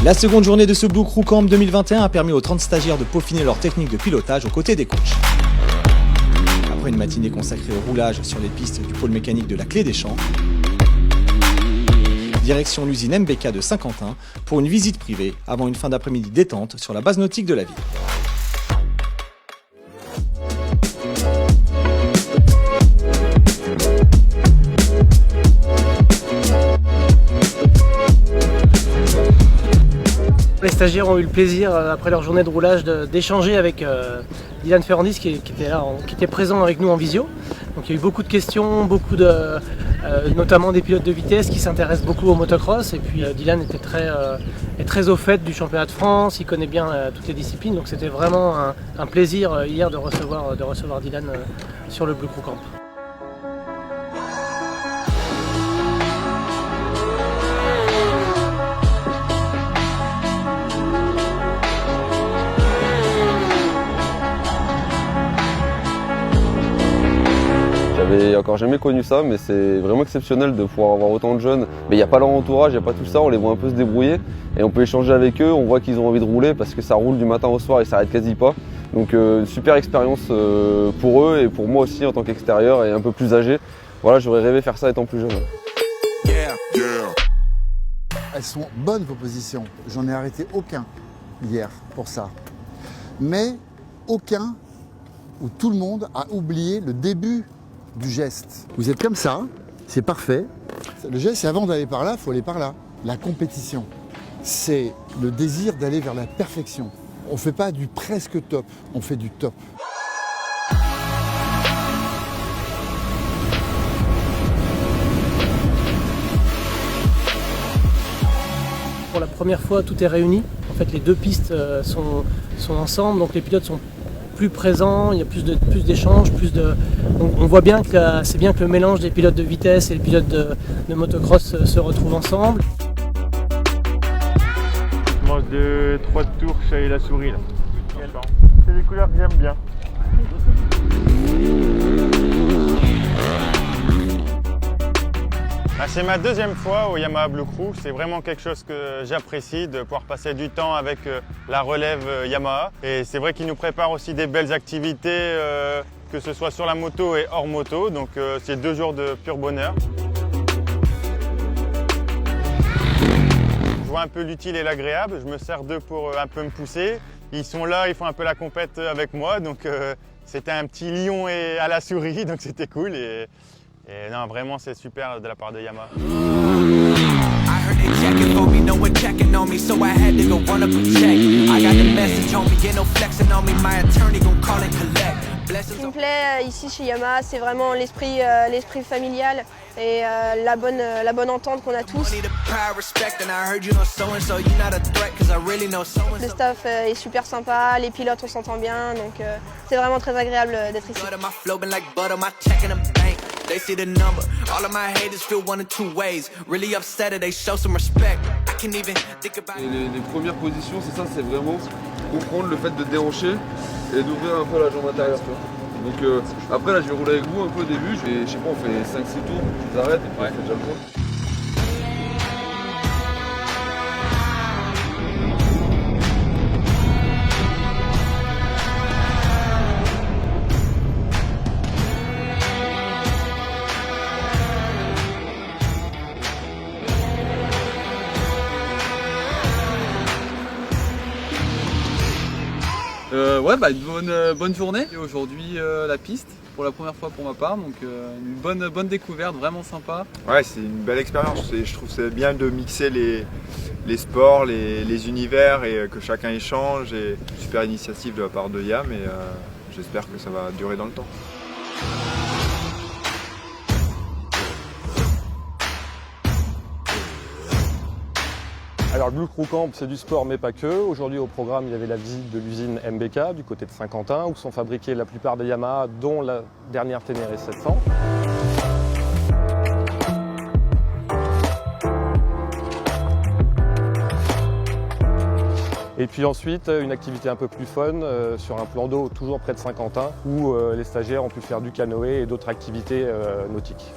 La seconde journée de ce Blue Crew Camp 2021 a permis aux 30 stagiaires de peaufiner leur technique de pilotage aux côtés des coachs. Après une matinée consacrée au roulage sur les pistes du pôle mécanique de la Clé des Champs, direction l'usine MBK de Saint-Quentin pour une visite privée avant une fin d'après-midi détente sur la base nautique de la ville. Les stagiaires ont eu le plaisir, après leur journée de roulage, d'échanger avec Dylan Ferrandis qui était présent avec nous en visio. Donc il y a eu beaucoup de questions, notamment des pilotes de vitesse qui s'intéressent beaucoup au motocross. Et puis Dylan est très au fait du championnat de France, il connaît bien toutes les disciplines. Donc c'était vraiment un plaisir hier de recevoir Dylan sur le Blue Crew Camp. J'avais encore jamais connu ça, mais c'est vraiment exceptionnel de pouvoir avoir autant de jeunes. Mais il n'y a pas leur entourage, il n'y a pas tout ça, on les voit un peu se débrouiller et on peut échanger avec eux, on voit qu'ils ont envie de rouler parce que ça roule du matin au soir et ça arrête quasi pas. Donc une super expérience pour eux et pour moi aussi en tant qu'extérieur et un peu plus âgé. Voilà, j'aurais rêvé faire ça étant plus jeune. Elles sont bonnes vos positions, j'en ai arrêté aucun hier pour ça. Mais aucun où tout le monde a oublié le début du geste. Vous êtes comme ça, c'est parfait. Le geste, c'est avant d'aller par là, il faut aller par là. La compétition, c'est le désir d'aller vers la perfection. On ne fait pas du presque top, on fait du top. Pour la première fois, tout est réuni. En fait, les deux pistes sont ensemble, donc les pilotes sont plus présents, il y a plus d'échanges, on voit bien que c'est bien que le mélange des pilotes de vitesse et les pilotes de motocross se retrouvent ensemble. Je mange 2-3 tours chez la souris là. C'est des couleurs que j'aime bien. C'est ma deuxième fois au Yamaha Blue Crew, c'est vraiment quelque chose que j'apprécie de pouvoir passer du temps avec la relève Yamaha. Et c'est vrai qu'ils nous préparent aussi des belles activités, que ce soit sur la moto et hors moto, donc c'est 2 jours de pur bonheur. Je vois un peu l'utile et l'agréable, je me sers d'eux pour un peu me pousser. Ils sont là, ils font un peu la compète avec moi, donc c'était un petit lion et à la souris, donc c'était cool. Et non, vraiment, c'est super de la part de Yamaha. Ce qui me plaît ici chez Yamaha, c'est vraiment l'esprit familial et la bonne entente qu'on a tous. Le staff est super sympa, les pilotes on s'entend bien, donc c'est vraiment très agréable d'être ici. They see the number. All of my haters feel one of two ways. Really upset or they show some respect. I can't even think about it. Les premières positions, c'est ça, c'est vraiment comprendre le fait de déhancher et d'ouvrir un peu la jambe intérieure. Donc après là, je vais rouler avec vous un peu au début. Je sais pas, on fait 5-6 tours, je vous arrête et puis on fait déjà le tour. Une bonne journée. Et aujourd'hui la piste pour la première fois pour ma part, donc une bonne découverte, vraiment sympa. Ouais, c'est une belle expérience. Je trouve que c'est bien de mixer les sports, les univers et que chacun échange. Et super initiative de la part de Yam et j'espère que ça va durer dans le temps. Alors le Blue Crew Camp, c'est du sport mais pas que. Aujourd'hui au programme, il y avait la visite de l'usine MBK du côté de Saint-Quentin où sont fabriquées la plupart des Yamaha, dont la dernière Ténéré 700. Et puis ensuite, une activité un peu plus fun sur un plan d'eau toujours près de Saint-Quentin où les stagiaires ont pu faire du canoë et d'autres activités nautiques.